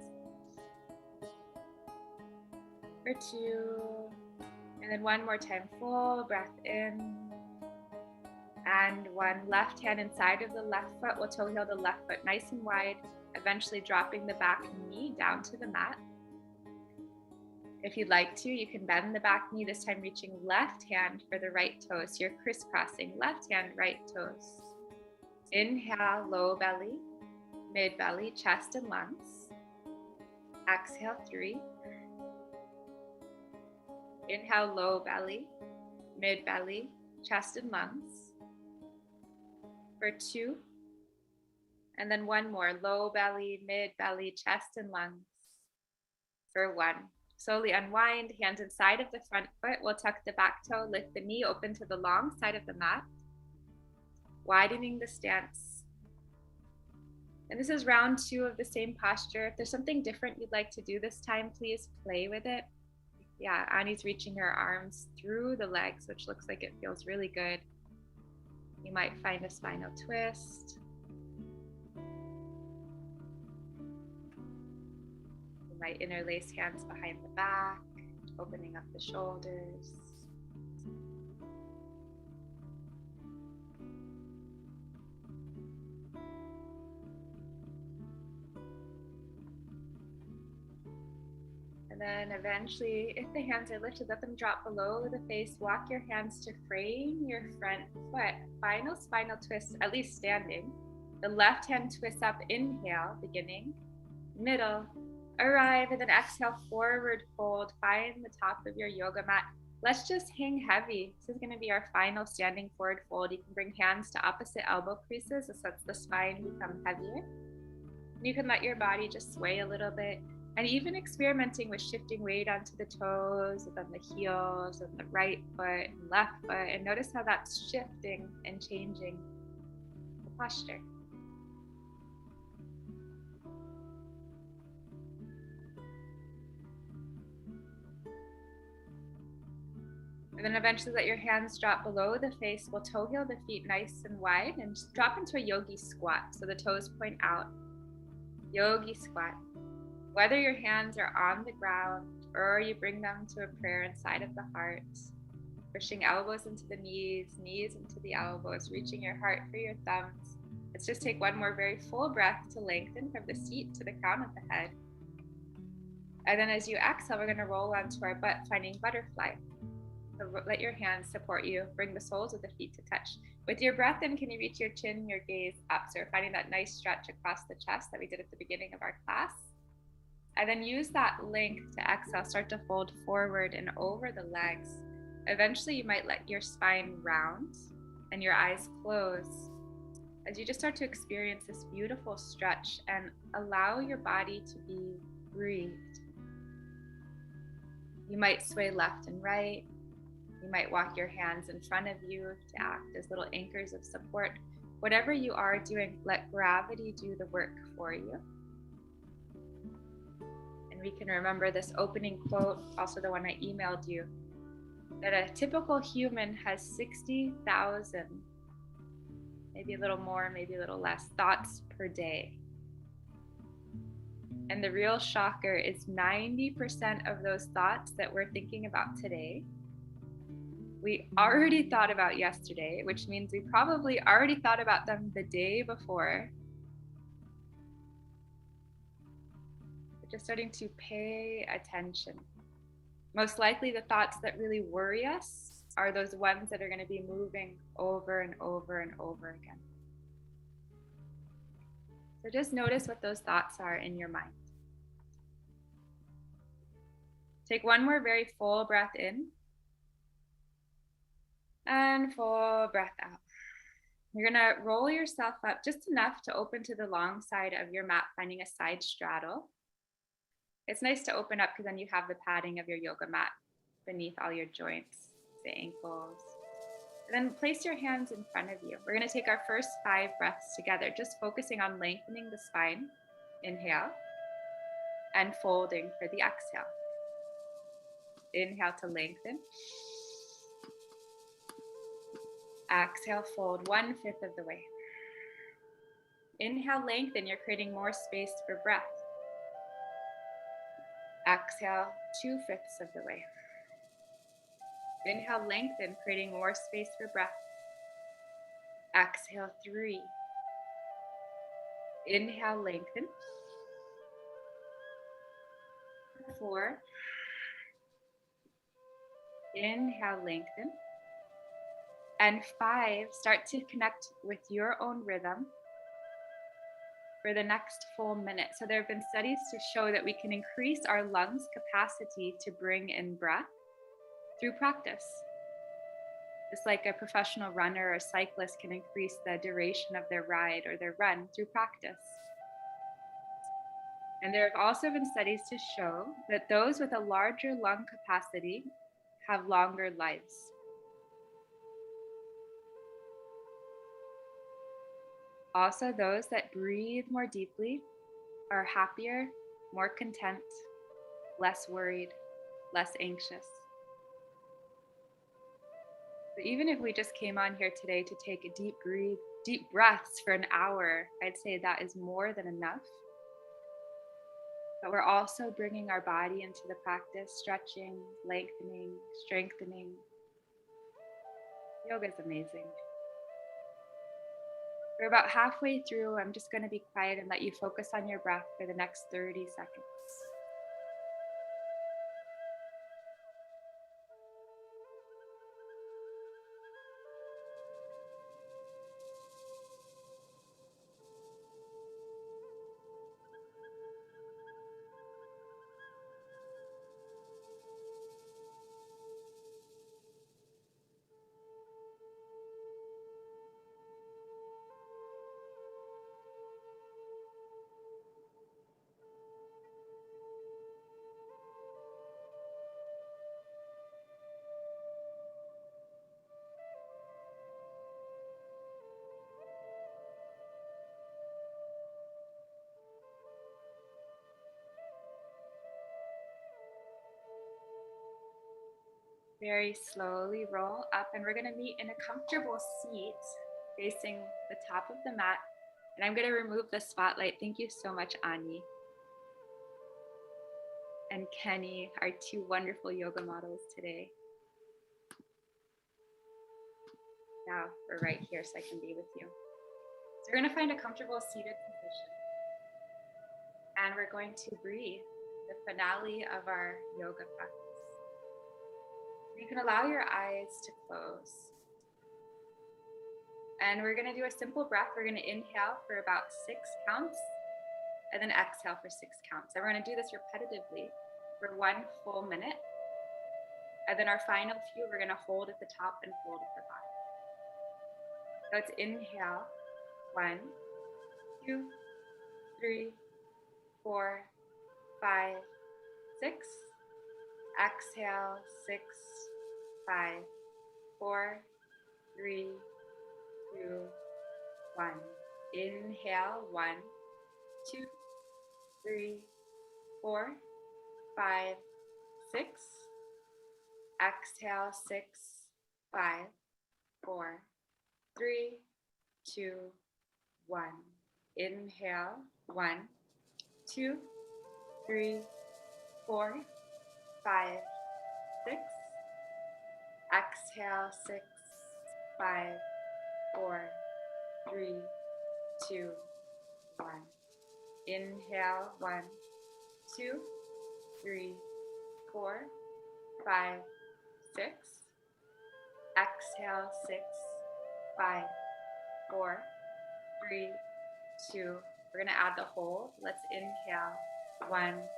For 2. And then one more time, full breath in. And 1. Left hand inside of the left foot. We'll toe heel the left foot nice and wide, eventually dropping the back knee down to the mat. If you'd like to, you can bend the back knee, this time reaching left hand for the right toes. You're crisscrossing left hand, right toes. Inhale, low belly, mid belly, chest and lungs. Exhale, 3. Inhale, low belly, mid belly, chest and lungs. For 2. And then one more, low belly, mid belly, chest and lungs. For 1. Slowly unwind, hands inside of the front foot. We'll tuck the back toe, lift the knee open to the long side of the mat, widening the stance. And this is round 2 of the same posture. If there's something different you'd like to do this time, please play with it. Yeah, Annie's reaching her arms through the legs, which looks like it feels really good. You might find a spinal twist. You might interlace hands behind the back, opening up the shoulders. And then eventually, if the hands are lifted, let them drop below the face. Walk your hands to frame your front foot. Final spinal twist, at least standing. The left hand twists up, inhale, beginning, middle, arrive, and then exhale, forward fold. Find the top of your yoga mat. Let's just hang heavy. This is going to be our final standing forward fold. You can bring hands to opposite elbow creases. This lets the spine become heavier. You can let your body just sway a little bit. And even experimenting with shifting weight onto the toes, and then the heels, and the right foot, and left foot, and notice how that's shifting and changing the posture. And then eventually let your hands drop below the face. We'll toe heel the feet nice and wide and just drop into a yogi squat. So the toes point out. Yogi squat. Whether your hands are on the ground or you bring them to a prayer inside of the heart, pushing elbows into the knees, knees into the elbows, reaching your heart for your thumbs. Let's just take one more very full breath to lengthen from the seat to the crown of the head. And then as you exhale, we're going to roll onto our butt, finding butterfly. So let your hands support you. Bring the soles of the feet to touch. With your breath in, can you reach your chin, your gaze up? So we're finding that nice stretch across the chest that we did at the beginning of our class. And then use that length to exhale, start to fold forward and over the legs. Eventually, you might let your spine round and your eyes close as you just start to experience this beautiful stretch and allow your body to be breathed. You might sway left and right. You might walk your hands in front of you to act as little anchors of support. Whatever you are doing, let gravity do the work for you. And we can remember this opening quote, also the one I emailed you, that a typical human has 60,000, maybe a little more, maybe a little less, thoughts per day. And the real shocker is 90% of those thoughts that we're thinking about today, we already thought about yesterday, which means we probably already thought about them the day before. We're just starting to pay attention. Most likely the thoughts that really worry us are those ones that are going to be moving over and over and over again. So just notice what those thoughts are in your mind. Take one more very full breath in. And full breath out. You're gonna roll yourself up just enough to open to the long side of your mat, finding a side straddle. It's nice to open up because then you have the padding of your yoga mat beneath all your joints, the ankles. And then place your hands in front of you. We're gonna take our first 5 breaths together, just focusing on lengthening the spine. Inhale, and folding for the exhale. Inhale to lengthen. Exhale, fold 1/5 of the way. Inhale, lengthen. You're creating more space for breath. Exhale, 2/5 of the way. Inhale, lengthen, creating more space for breath. Exhale, 3. Inhale, lengthen. 4. Inhale, lengthen. And 5, start to connect with your own rhythm for the next full minute. So there have been studies to show that we can increase our lungs' capacity to bring in breath through practice. Just like a professional runner or cyclist can increase the duration of their ride or their run through practice. And there have also been studies to show that those with a larger lung capacity have longer lives. Also, those that breathe more deeply are happier, more content, less worried, less anxious. So even if we just came on here today to take a deep breaths for an hour, I'd say that is more than enough. But we're also bringing our body into the practice, stretching, lengthening, strengthening. Yoga is amazing. We're about halfway through. I'm just going to be quiet and let you focus on your breath for the next 30 seconds. Very slowly roll up, and we're going to meet in a comfortable seat facing the top of the mat. And I'm going to remove the spotlight. Thank you so much, Ani and Kenny, our 2 wonderful yoga models today. Now we're right here so I can be with you. So we're going to find a comfortable seated position. And we're going to breathe, the finale of our yoga practice. You can allow your eyes to close. And we're going to do a simple breath. We're going to inhale for about 6 counts and then exhale for 6 counts. And we're going to do this repetitively for 1 full minute. And then our final few, we're going to hold at the top and hold at the bottom. So it's inhale, 1, 2, 3, 4, 5, 6. Exhale, 6, 5, 4, 3, 2, 1. Inhale, 1, 2, 3, 4, 5, 6. Exhale, 6, 5, 4, 3, 2, 1. Inhale, 1, 2, 3, 4, 5, 6. Exhale, 6, 5, 4, 3, 2, 1. Inhale, 1, 2, 3, 4, 5, 6. Exhale, 6, 5, 4, 3, 2. We're going to add the hold. Let's inhale. 1,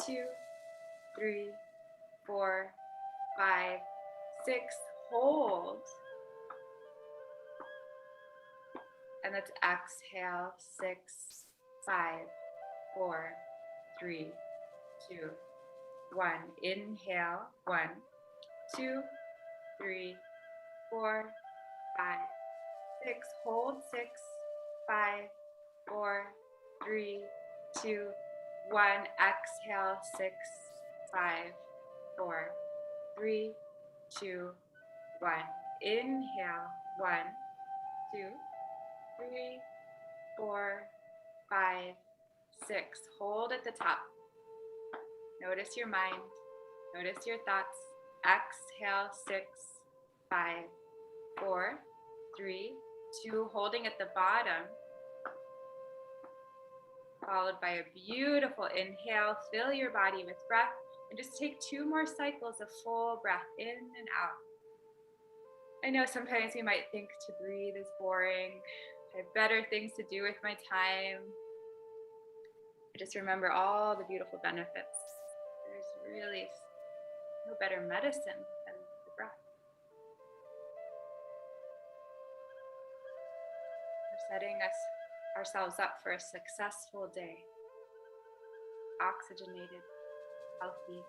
2, 3, 4, 5, 6. Hold. And let's exhale. 6, 5, 4, 3, 2, 1. Inhale. 1, 2, 3, 4, 5, 6. Hold. 6, 5, 4, 3, 2, 1. Exhale. 6, 5, 4, 3, 2, 1. Inhale. 1, 2, 3, 4, 5, 6. Hold at the top. Notice your mind. Notice your thoughts. Exhale, 6, 5, 4, 3, 2. Holding at the bottom. Followed by a beautiful inhale. Fill your body with breath. And just take 2 more cycles of full breath in and out. I know sometimes you might think to breathe is boring. I have better things to do with my time. Just remember all the beautiful benefits. There's really no better medicine than the breath. We're setting ourselves up for a successful day. Oxygenated, healthy.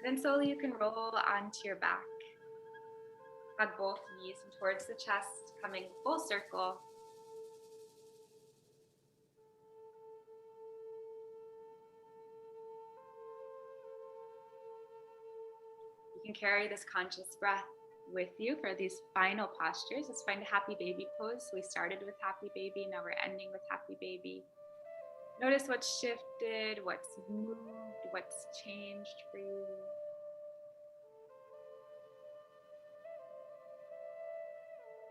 And then slowly you can roll onto your back. Hug both knees towards the chest, coming full circle. You can carry this conscious breath with you for these final postures. Let's find a happy baby pose. We started with happy baby, now we're ending with happy baby. Notice what's shifted, what's moved, what's changed for you.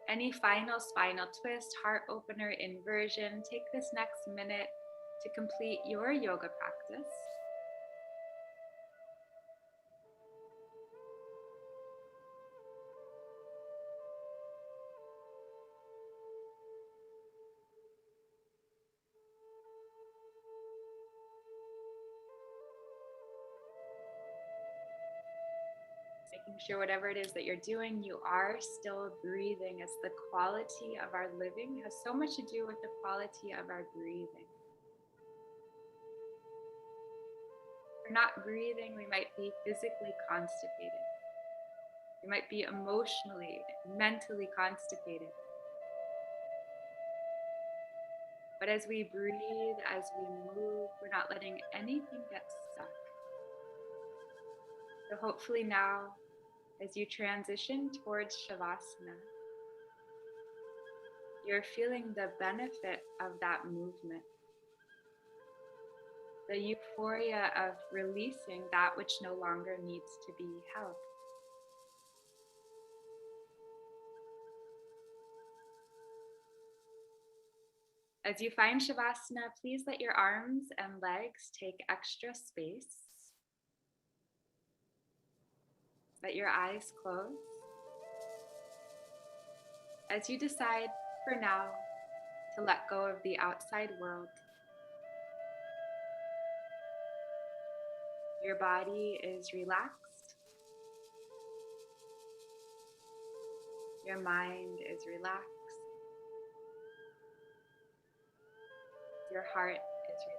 Any final spinal twist, heart opener, inversion. Take this next minute to complete your yoga practice. Making sure whatever it is that you're doing, you are still breathing, as the quality of our living has so much to do with the quality of our breathing. If we're not breathing, we might be physically constipated. We might be emotionally, mentally constipated. But as we breathe, as we move, we're not letting anything get stuck. So hopefully now, as you transition towards Shavasana, you're feeling the benefit of that movement. The euphoria of releasing that which no longer needs to be held. As you find Shavasana, please let your arms and legs take extra space. Let your eyes close. As you decide for now to let go of the outside world, your body is relaxed. Your mind is relaxed. Your heart is relaxed.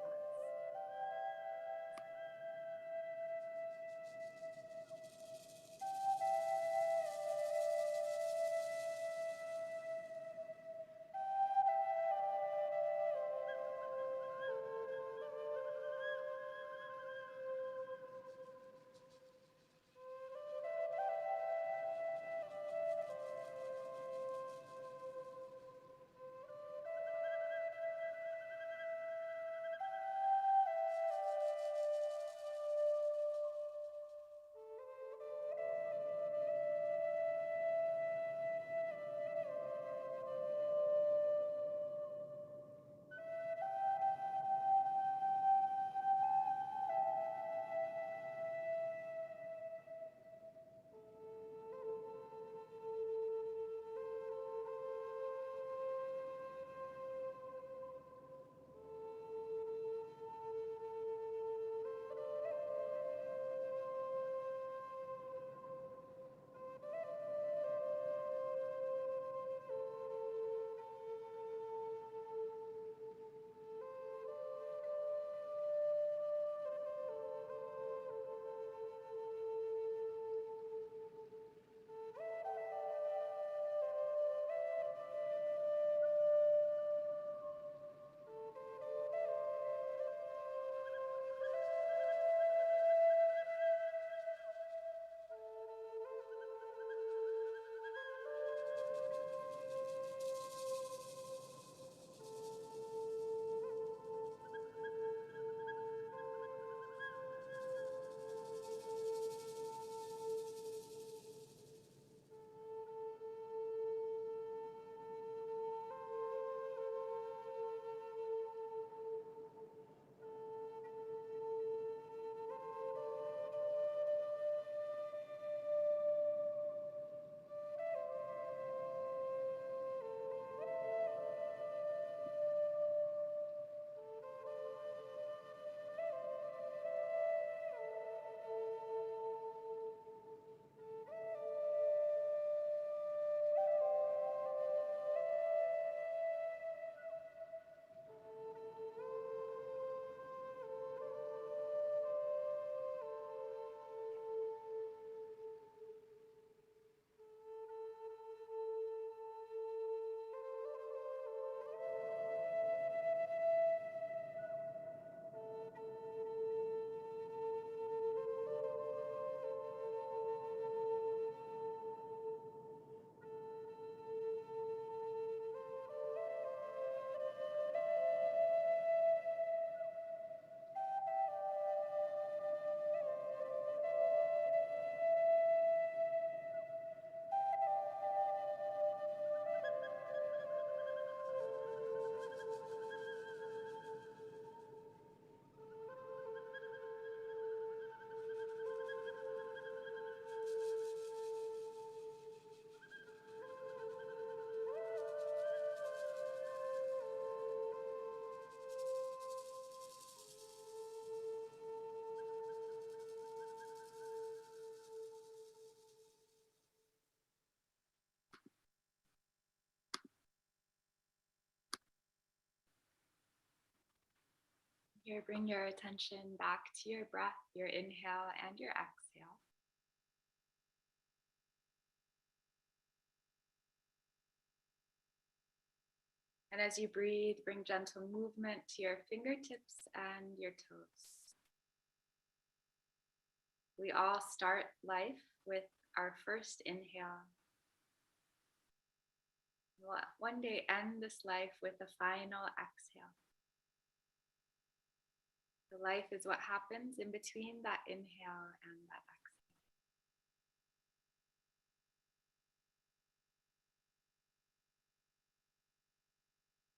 Here, bring your attention back to your breath, your inhale and your exhale. And as you breathe, bring gentle movement to your fingertips and your toes. We all start life with our first inhale. We'll one day end this life with a final exhale. The life is what happens in between that inhale and that exhale.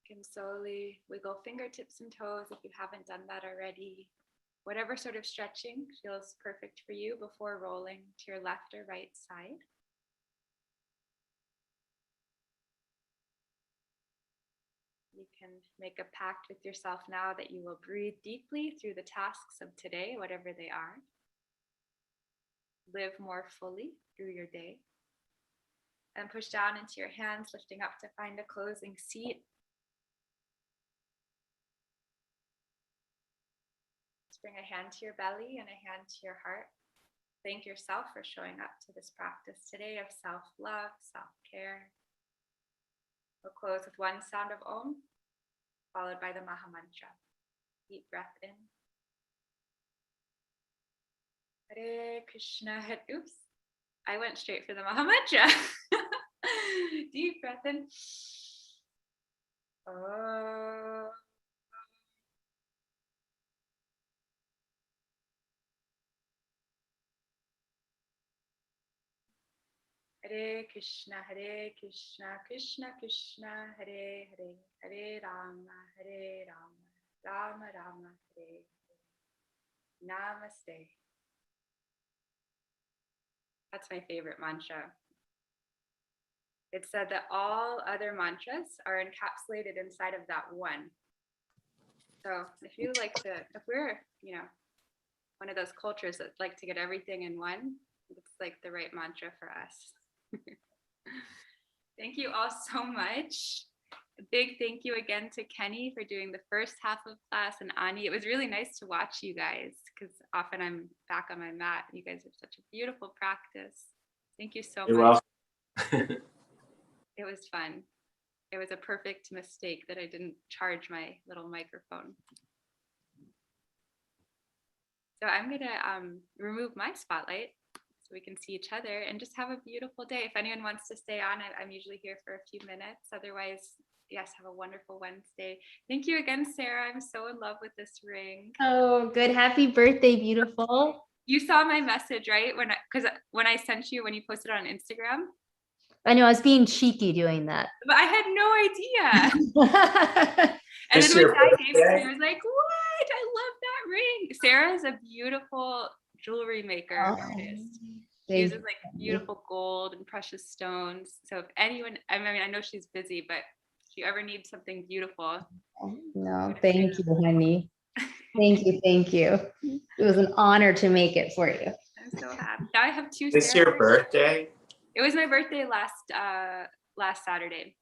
You can slowly wiggle fingertips and toes if you haven't done that already. Whatever sort of stretching feels perfect for you before rolling to your left or right side. You can make a pact with yourself now that you will breathe deeply through the tasks of today, whatever they are. Live more fully through your day. And push down into your hands, lifting up to find a closing seat. Bring a hand to your belly and a hand to your heart. Thank yourself for showing up to this practice today of self-love, self-care. We'll close with one sound of Om, followed by the Maha Mantra. Deep breath in. Hare Krishna, oops. I went straight for the Maha Mantra. Deep breath in. Oh. Hare Krishna, Krishna Krishna, Hare Hare, Hare Rama, Rama Rama, Hare Hare. Namaste. That's my favorite mantra. It's said that all other mantras are encapsulated inside of that one. So if you like to, if we're, one of those cultures that like to get everything in one, it's like the right mantra for us. Thank you all so much. A big thank you again to Kenny for doing the first half of class, and Ani. It was really nice to watch you guys because often I'm back on my mat. You guys have such a beautiful practice. Thank you so much.
Welcome.
It was fun. It was a perfect mistake that I didn't charge my little microphone. So I'm gonna remove my spotlight so we can see each other and just have a beautiful day. If anyone wants to stay on, I'm usually here for a few minutes. Otherwise, yes, have a wonderful Wednesday. Thank you again, Sarah. I'm so in love with this ring.
Oh, good. Happy birthday, beautiful.
You saw my message, right? When I sent you, when you posted it on Instagram.
I know I was being cheeky doing that.
But I had no idea. And then when I gave it to me, I was like, what? I love that ring. Sarah's a beautiful jewelry maker artist. She uses like beautiful gold and precious stones. So if anyone, I mean, I know she's busy, but if you ever need something beautiful.
No, thank you, honey. Thank you. It was an honor to make it for you.
I'm so happy. Now I have two.
Is this your birthday?
It was my birthday last Saturday.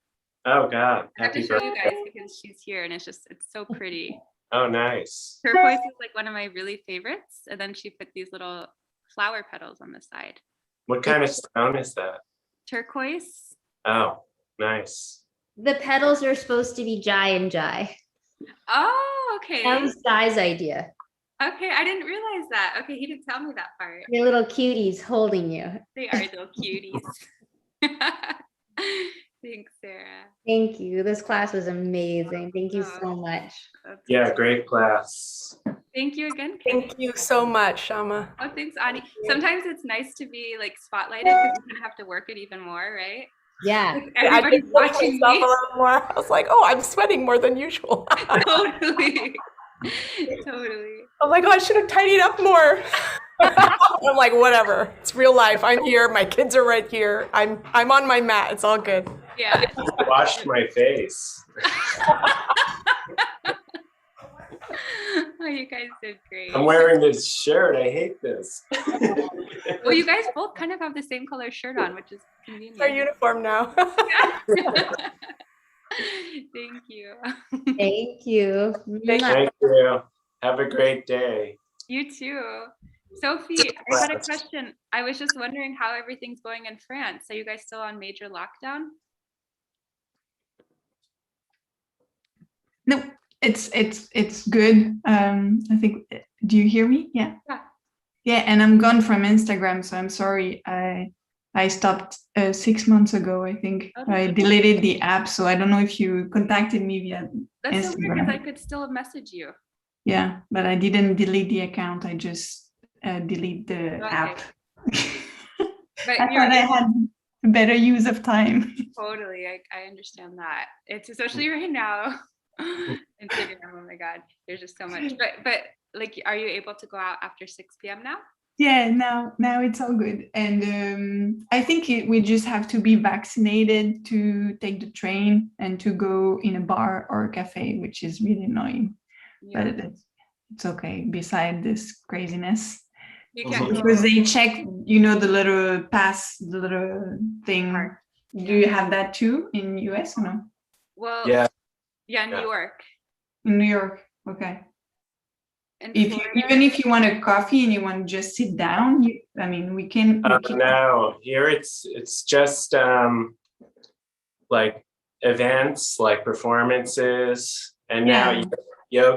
Oh God!
I have to show you guys because she's here and it's so pretty.
Oh, nice.
Turquoise is like one of my really favorites, and then she put these little flower petals on the side.
What kind of stone is that?
Turquoise.
Oh, nice.
The petals are supposed to be Jai and Jai.
Oh, okay.
That was Jai's idea.
Okay, I didn't realize that. Okay, he didn't tell me that part.
Your little cuties holding you.
They are little cuties. Thanks, Sarah.
Thank you. This class was amazing. Thank you so much.
Yeah, great class.
Thank you again.
Thank you so much, Shama.
Oh, thanks, Ani. Sometimes it's nice to be like spotlighted because you kind of have to work it even more, right?
Yeah.
Like, everybody's watching me.
A little more. I was like, oh, I'm sweating more than usual.
Totally. Totally.
I'm like, oh, I should have tidied up more. I'm like, whatever. It's real life. I'm here. My kids are right here. I'm on my mat. It's all good.
Yeah.
I washed my face.
Oh, you guys did great.
I'm wearing this shirt. I hate this.
Well, you guys both kind of have the same color shirt on, which is convenient.
It's our uniform now.
Thank you.
Thank you.
Thank you. Have a great day.
You too. Sophie, I had a question. I was just wondering how everything's going in France. Are you guys still on major lockdown?
No, it's good. I think. Do you hear me? Yeah.
Yeah.
Yeah, and I'm gone from Instagram, so I'm sorry. I stopped 6 months ago. I think
Okay.
I deleted the app, so I don't know if you contacted me via
That's so weird because I
Instagram.
could still message you.
Yeah, but I didn't delete the account. I just delete the
Okay.
app.
But
I
you're
thought I had a better use of time.
totally, I understand that. It's especially right now. Instagram, oh my God, there's just so much. But like, are you able to go out after 6 p.m. now?
Yeah, now it's all good. And I think we just have to be vaccinated to take the train and to go in a bar or a cafe, which is really annoying.
Yeah.
But it's okay beside this craziness.
You can't go.
Because they check, the little pass, the little thing.
Card.
Do you have that too in US or no?
Well,
Yeah.
yeah, New
Yeah.
York.
In New York, okay.
In
Even
Florida,
if you want a coffee and you want to just sit down, we can.
No, here it's just like events, like performances, and now
Yeah.
you have